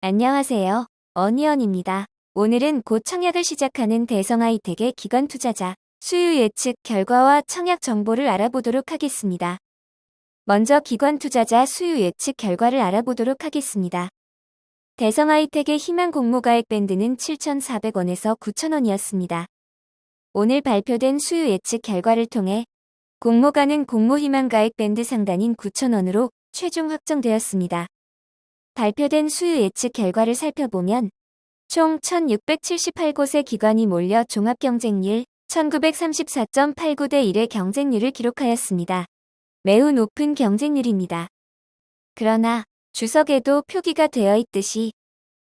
안녕하세요. 어니언입니다. 오늘은 곧 청약을 시작하는 대성하이텍의 기관 투자자 수요 예측 결과와 청약 정보를 알아보도록 하겠습니다. 먼저 기관 투자자 수요 예측 결과를 알아보도록 하겠습니다. 대성하이텍의 희망 공모가액 밴드는 7,400원에서 9,000원이었습니다. 오늘 발표된 수요 예측 결과를 통해 공모가는 공모희망가액 밴드 상단인 9,000원으로 최종 확정되었습니다. 발표된 수요 예측 결과를 살펴보면 총 1,678곳의 기관이 몰려 종합경쟁률 1934.89대 1의 경쟁률을 기록하였습니다. 매우 높은 경쟁률입니다. 그러나 주석에도 표기가 되어 있듯이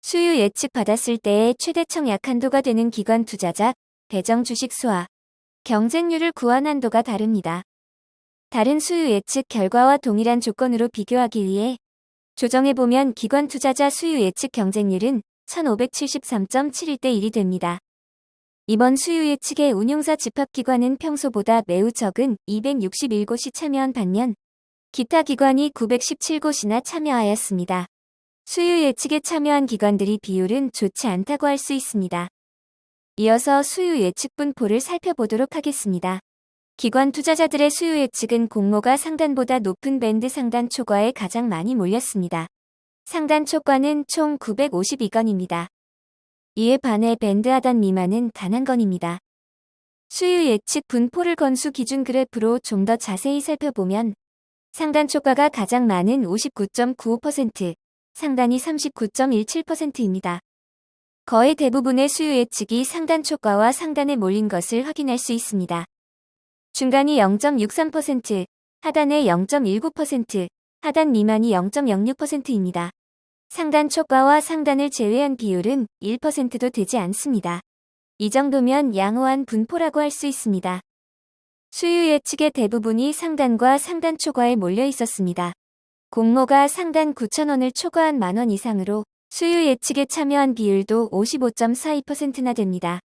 수요 예측 받았을 때의 최대 청약 한도가 되는 기관 투자자 배정 주식 수와 경쟁률을 구한 한도가 다릅니다. 다른 수요 예측 결과와 동일한 조건으로 비교하기 위해 조정해보면 기관 투자자 수요 예측 경쟁률은 1573.71대 1이 됩니다. 이번 수요 예측의 운용사 집합기관은 평소보다 매우 적은 261곳이 참여한 반면 기타 기관이 917곳이나 참여하였습니다. 수요 예측에 참여한 기관들이 비율은 좋지 않다고 할 수 있습니다. 이어서 수요 예측 분포를 살펴보도록 하겠습니다. 기관 투자자들의 수요 예측은 공모가 상단보다 높은 밴드 상단 초과에 가장 많이 몰렸습니다. 상단 초과는 총 952건입니다. 이에 반해 밴드 하단 미만은 단 1건입니다. 수요 예측 분포를 건수 기준 그래프로 좀 더 자세히 살펴보면 상단 초과가 가장 많은 59.95%, 상단이 39.17%입니다. 거의 대부분의 수요 예측이 상단 초과와 상단에 몰린 것을 확인할 수 있습니다. 중간이 0.63%, 하단에 0.19%, 하단 미만이 0.06%입니다. 상단 초과와 상단을 제외한 비율은 1%도 되지 않습니다. 이 정도면 양호한 분포라고 할 수 있습니다. 수요 예측의 대부분이 상단과 상단 초과에 몰려 있었습니다. 공모가 상단 9,000원을 초과한 만원 이상으로 수요 예측에 참여한 비율도 55.42%나 됩니다.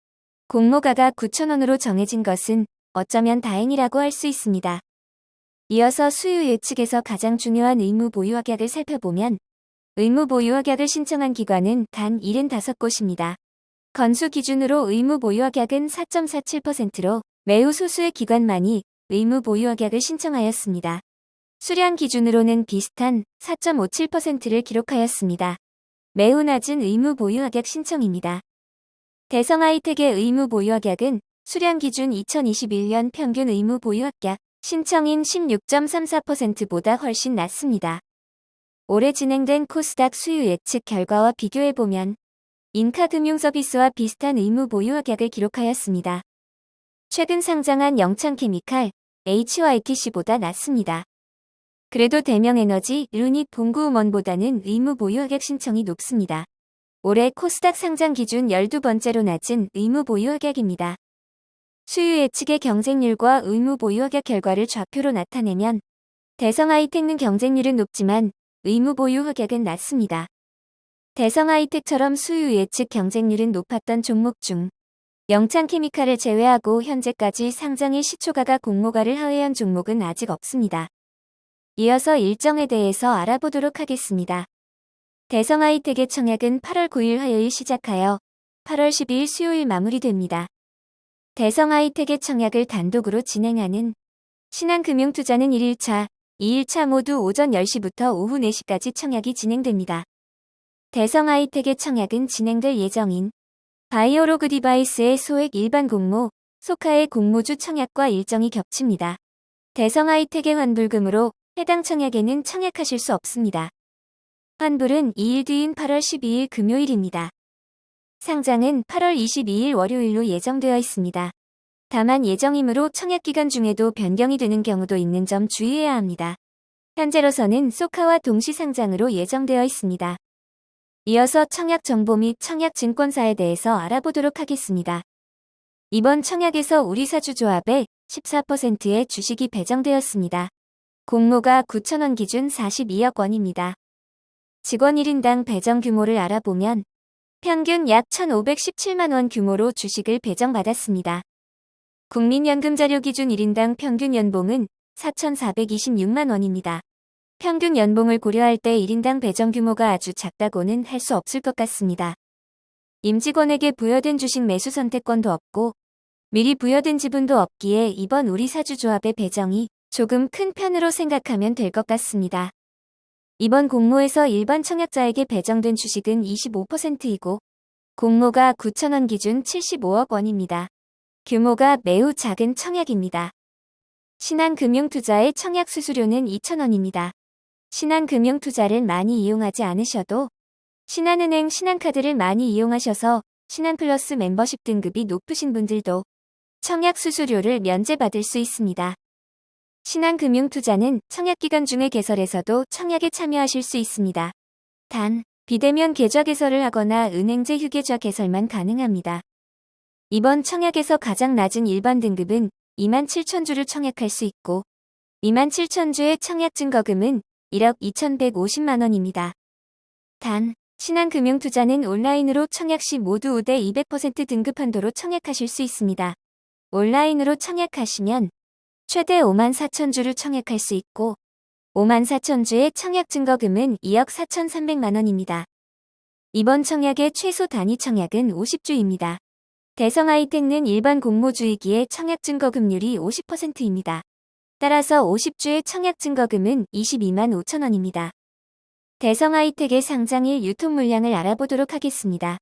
공모가가 9,000원으로 정해진 것은 어쩌면 다행이라고 할 수 있습니다. 이어서 수요 예측에서 가장 중요한 의무 보유확약을 살펴보면 의무 보유확약을 신청한 기관은 단 75곳입니다. 건수 기준으로 의무 보유확약은 4.47%로 매우 소수의 기관만이 의무 보유확약을 신청하였습니다. 수량 기준으로는 비슷한 4.57%를 기록하였습니다. 매우 낮은 의무 보유확약 신청입니다. 대성하이텍의 의무 보유확약은 수량 기준 2021년 평균 의무 보유확약 신청인 16.34%보다 훨씬 낮습니다. 올해 진행된 코스닥 수요 예측 결과와 비교해보면 인카금융서비스와 비슷한 의무 보유확약을 기록하였습니다. 최근 상장한 영창케미칼, HYTC보다 낮습니다. 그래도 대명에너지, 루닛 봉구음원보다는 의무 보유확약 신청이 높습니다. 올해 코스닥 상장 기준 12번째로 낮은 의무 보유확약입니다. 수요 예측의 경쟁률과 의무 보유확약 결과를 좌표로 나타내면 대성하이텍은 경쟁률은 높지만 의무 보유확약은 낮습니다. 대성하이텍처럼 수요 예측 경쟁률은 높았던 종목 중 영창케미칼을 제외하고 현재까지 상장일 시초가가 공모가를 하회한 종목은 아직 없습니다. 이어서 일정에 대해서 알아보도록 하겠습니다. 대성하이텍의 청약은 8월 9일 화요일 시작하여 8월 12일 수요일 마무리됩니다. 대성하이텍의 청약을 단독으로 진행하는 신한금융투자는 1일차, 2일차 모두 오전 10시부터 오후 4시까지 청약이 진행됩니다. 대성하이텍의 청약은 진행될 예정인 바이오로그 디바이스의 소액 일반 공모, 소카의 공모주 청약과 일정이 겹칩니다. 대성하이텍의 환불금으로 해당 청약에는 청약하실 수 없습니다. 환불은 2일 뒤인 8월 12일 금요일입니다. 상장은 8월 22일 월요일로 예정되어 있습니다. 다만 예정이므로 청약기간 중에도 변경이 되는 경우도 있는 점 주의해야 합니다. 현재로서는 소카와 동시 상장으로 예정되어 있습니다. 이어서 청약 정보 및 청약 증권사에 대해서 알아보도록 하겠습니다. 이번 청약에서 우리사주조합에 14%의 주식이 배정되었습니다. 공모가 9,000원 기준 42억 원입니다. 직원 1인당 배정 규모를 알아보면 평균 약 1,517만 원 규모로 주식을 배정받았습니다. 국민연금자료 기준 1인당 평균 연봉은 4,426만 원입니다. 평균 연봉을 고려할 때 1인당 배정 규모가 아주 작다고는 할 수 없을 것 같습니다. 임직원에게 부여된 주식 매수 선택권도 없고 미리 부여된 지분도 없기에 이번 우리 사주조합의 배정이 조금 큰 편으로 생각하면 될 것 같습니다. 이번 공모에서 일반 청약자에게 배정된 주식은 25%이고 공모가 9,000원 기준 75억 원입니다. 규모가 매우 작은 청약입니다. 신한금융투자의 청약 수수료는 2,000원입니다. 신한금융투자를 많이 이용하지 않으셔도 신한은행 신한카드를 많이 이용하셔서 신한플러스 멤버십 등급이 높으신 분들도 청약 수수료를 면제받을 수 있습니다. 신한금융투자는 청약기간 중에 개설에서도 청약에 참여하실 수 있습니다. 단, 비대면 계좌 개설을 하거나 은행제 휴계좌 개설만 가능합니다. 이번 청약에서 가장 낮은 일반 등급은 27,000주를 청약할 수 있고 27,000주의 청약 증거금은 1억 2,150만 원입니다. 단, 신한금융투자는 온라인으로 청약 시 모두 우대 200% 등급 한도로 청약하실 수 있습니다. 온라인으로 청약하시면 최대 54,000주를 청약할 수 있고 54,000주의 청약 증거금은 2억 4,300만 원입니다. 이번 청약의 최소 단위 청약은 50주입니다. 대성하이텍는 일반 공모주이기에 청약 증거금률이 50%입니다. 따라서 50주의 청약 증거금은 22만 5천 원입니다. 대성하이텍의 상장일 유통 물량을 알아보도록 하겠습니다.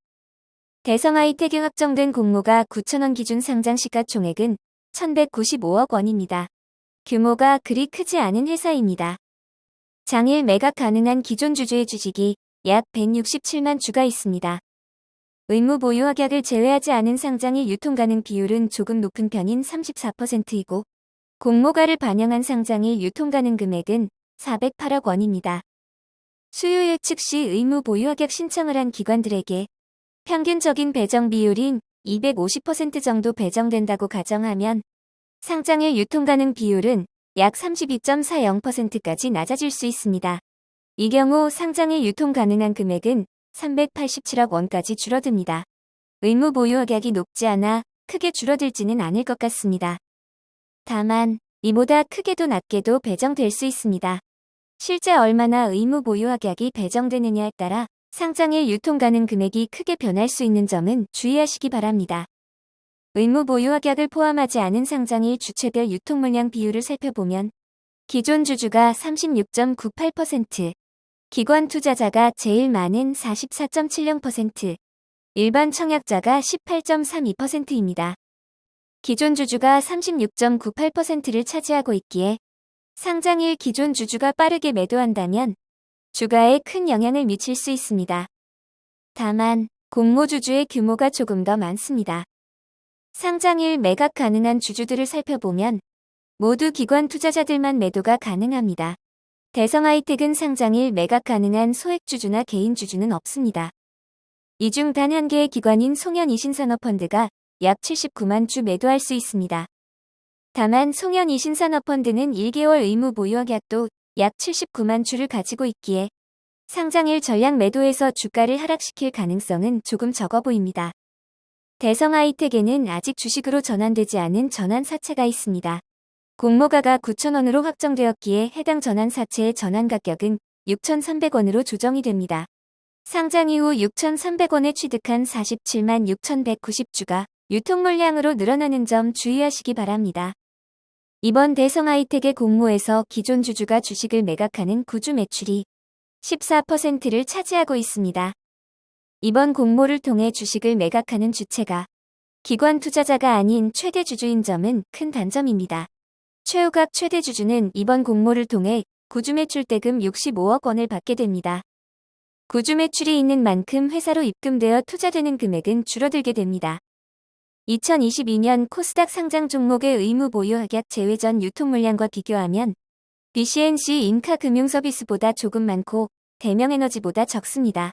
대성하이텍에 확정된 공모가 9,000원 기준 상장 시가총액은 1,195억 원입니다. 규모가 그리 크지 않은 회사입니다. 장일 매각 가능한 기존 주주의 주식이 약 167만 주가 있습니다. 의무 보유 확약을 제외하지 않은 상장일 유통 가능 비율은 조금 높은 편인 34%이고 공모가를 반영한 상장일 유통 가능 금액은 408억 원입니다. 수요 예측 시 의무 보유 확약 신청을 한 기관들에게 평균적인 배정 비율인 250% 정도 배정된다고 가정하면 상장일 유통 가능 비율은 약 32.40%까지 낮아질 수 있습니다. 이 경우 상장일 유통 가능한 금액은 387억 원까지 줄어듭니다. 의무 보유 확약이 높지 않아 크게 줄어들지는 않을 것 같습니다. 다만 이보다 크게도 낮게도 배정될 수 있습니다. 실제 얼마나 의무 보유 확약이 배정되느냐에 따라 상장일 유통 가능 금액이 크게 변할 수 있는 점은 주의하시기 바랍니다. 의무 보유 확약을 포함하지 않은 상장일 주체별 유통 물량 비율을 살펴보면 기존 주주가 36.98%, 기관 투자자가 제일 많은 44.70%, 일반 청약자가 18.32%입니다. 기존 주주가 36.98%를 차지하고 있기에 상장일 기존 주주가 빠르게 매도한다면 주가에 큰 영향을 미칠 수 있습니다. 다만 공모 주주의 규모가 조금 더 많습니다. 상장일 매각 가능한 주주들을 살펴보면 모두 기관 투자자들만 매도가 가능합니다. 대성하이텍은 상장일 매각 가능한 소액 주주나 개인 주주는 없습니다. 이 중 단 한 개의 기관인 송현이신산업펀드가 약 79만 주 매도할 수 있습니다. 다만 송현이신산업펀드는 1개월 의무 보유 확약도 약 79만 주를 가지고 있기에 상장일 전량 매도에서 주가를 하락시킬 가능성은 조금 적어 보입니다. 대성하이텍에는 아직 주식으로 전환되지 않은 전환사채가 있습니다. 공모가가 9,000원으로 확정되었기에 해당 전환사채의 전환 가격은 6,300원으로 조정이 됩니다. 상장 이후 6,300원에 취득한 47만 6,190주가 유통 물량으로 늘어나는 점 주의하시기 바랍니다. 이번 대성하이텍의 공모에서 기존 주주가 주식을 매각하는 구주 매출이 14%를 차지하고 있습니다. 이번 공모를 통해 주식을 매각하는 주체가 기관 투자자가 아닌 최대 주주인 점은 큰 단점입니다. 최우각 최대 주주는 이번 공모를 통해 구주 매출 대금 65억 원을 받게 됩니다. 구주 매출이 있는 만큼 회사로 입금되어 투자되는 금액은 줄어들게 됩니다. 2022년 코스닥 상장 종목의 의무 보유 확약 제외 전 유통 물량과 비교하면 BCNC 인카금융서비스보다 조금 많고 대명에너지보다 적습니다.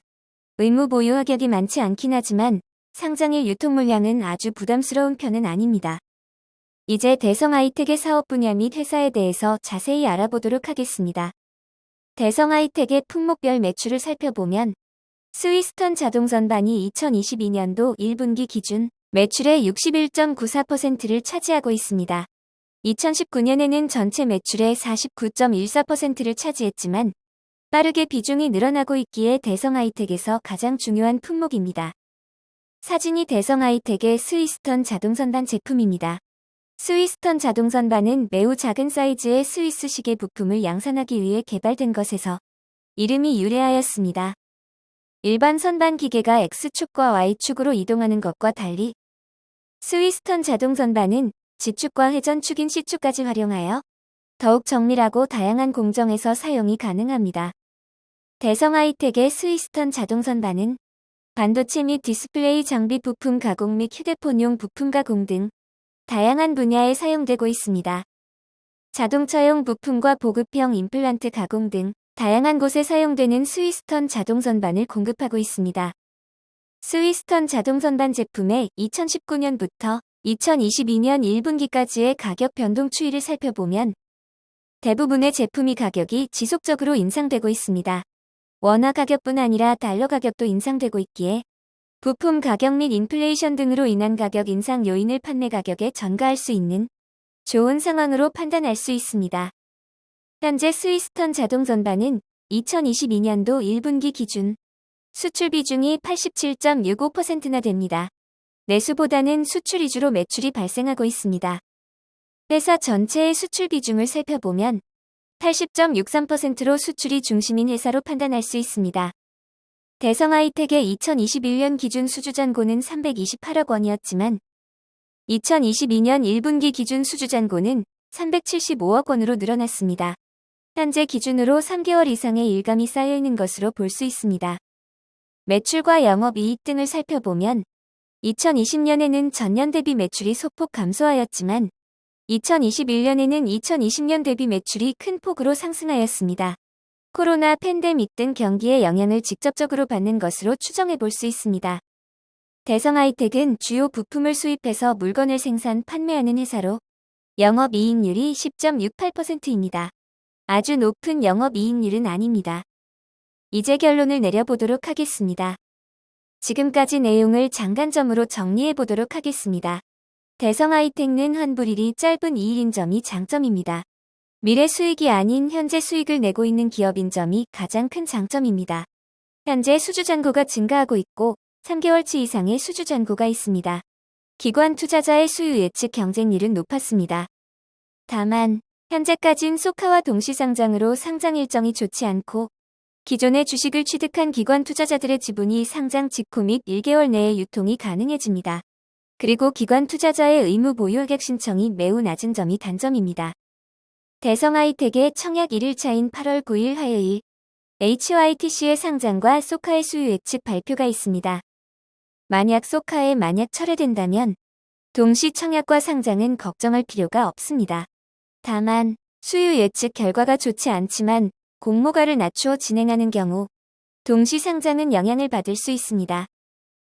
의무 보유 확약이 많지 않긴 하지만 상장일 유통 물량은 아주 부담스러운 편은 아닙니다. 이제 대성하이텍의 사업 분야 및 회사에 대해서 자세히 알아보도록 하겠습니다. 대성하이텍의 품목별 매출을 살펴보면 스위스턴 자동선반이 2022년도 1분기 기준 매출의 61.94%를 차지하고 있습니다. 2019년에는 전체 매출의 49.14%를 차지했지만 빠르게 비중이 늘어나고 있기에 대성하이텍에서 가장 중요한 품목입니다. 사진이 대성하이텍의 스위스턴 자동선반 제품입니다. 스위스턴 자동선반은 매우 작은 사이즈의 스위스 시계 부품을 양산하기 위해 개발된 것에서 이름이 유래하였습니다. 일반 선반 기계가 X축과 Y축으로 이동하는 것과 달리 스위스턴 자동선반은 G축과 회전축인 C축까지 활용하여 더욱 정밀하고 다양한 공정에서 사용이 가능합니다. 대성하이텍의 스위스턴 자동선반은 반도체 및 디스플레이 장비 부품 가공 및 휴대폰용 부품 가공 등 다양한 분야에 사용되고 있습니다. 자동차용 부품과 보급형 임플란트 가공 등 다양한 곳에 사용되는 스위스턴 자동선반을 공급하고 있습니다. 스위스턴 자동선반 제품의 2019년부터 2022년 1분기까지의 가격 변동 추이를 살펴보면 대부분의 제품이 가격이 지속적으로 인상되고 있습니다. 원화 가격뿐 아니라 달러 가격도 인상되고 있기에 부품 가격 및 인플레이션 등으로 인한 가격 인상 요인을 판매 가격에 전가할 수 있는 좋은 상황으로 판단할 수 있습니다. 현재 스위스턴 자동선반은 2022년도 1분기 기준 수출 비중이 87.65%나 됩니다. 내수보다는 수출 위주로 매출이 발생하고 있습니다. 회사 전체의 수출 비중을 살펴보면 80.63%로 수출이 중심인 회사로 판단할 수 있습니다. 대성하이텍의 2021년 기준 수주잔고는 328억 원이었지만 2022년 1분기 기준 수주잔고는 375억 원으로 늘어났습니다. 현재 기준으로 3개월 이상의 일감이 쌓여있는 것으로 볼 수 있습니다. 매출과 영업이익 등을 살펴보면 2020년에는 전년 대비 매출이 소폭 감소하였지만 2021년에는 2020년 대비 매출이 큰 폭으로 상승하였습니다. 코로나 팬데믹 등 경기의 영향을 직접적으로 받는 것으로 추정해 볼 수 있습니다. 대성하이텍은 주요 부품을 수입해서 물건을 생산, 판매하는 회사로 영업이익률이 10.68%입니다. 아주 높은 영업이익률은 아닙니다. 이제 결론을 내려보도록 하겠습니다. 지금까지 내용을 장단점으로 정리해 보도록 하겠습니다. 대성하이텍은 환불일이 짧은 2일인 점이 장점입니다. 미래 수익이 아닌 현재 수익을 내고 있는 기업인 점이 가장 큰 장점입니다. 현재 수주잔고가 증가하고 있고 3개월치 이상의 수주잔고가 있습니다. 기관 투자자의 수요 예측 경쟁률은 높았습니다. 다만 현재까진 소카와 동시상장으로 상장 일정이 좋지 않고 기존의 주식을 취득한 기관 투자자들의 지분이 상장 직후 및 1개월 내에 유통이 가능해집니다. 그리고 기관 투자자의 의무 보유 흑액 신청이 매우 낮은 점이 단점입니다. 대성하이텍의 청약 1일차인 8월 9일 화요일 HYTC의 상장과 소카의 수요 예측 발표가 있습니다. 만약 소카에 철회된다면 동시 청약과 상장은 걱정할 필요가 없습니다. 다만 수요 예측 결과가 좋지 않지만 공모가를 낮추어 진행하는 경우 동시 상장은 영향을 받을 수 있습니다.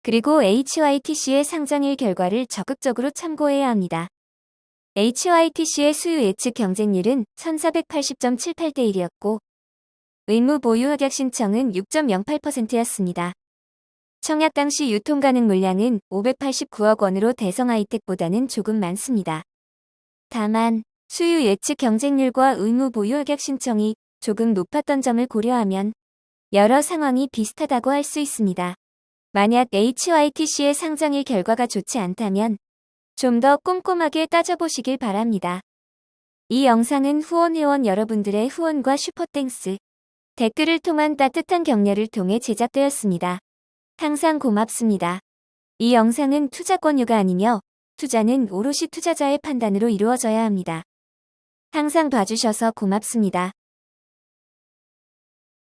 그리고 HYTC의 상장일 결과를 적극적으로 참고해야 합니다. HYTC의 수요 예측 경쟁률은 1480.78대 1이었고 의무 보유 흑액 신청은 6.08%였습니다. 청약 당시 유통 가능 물량은 589억 원으로 대성하이텍보다는 조금 많습니다. 다만 수요 예측 경쟁률과 의무 보유 흑액 신청이 조금 높았던 점을 고려하면 여러 상황이 비슷하다고 할 수 있습니다. 만약 HYTC의 상장일 결과가 좋지 않다면 좀 더 꼼꼼하게 따져보시길 바랍니다. 이 영상은 후원 회원 여러분들의 후원과 슈퍼땡스, 댓글을 통한 따뜻한 격려를 통해 제작되었습니다. 항상 고맙습니다. 이 영상은 투자 권유가 아니며 투자는 오롯이 투자자의 판단으로 이루어져야 합니다. 항상 봐주셔서 고맙습니다.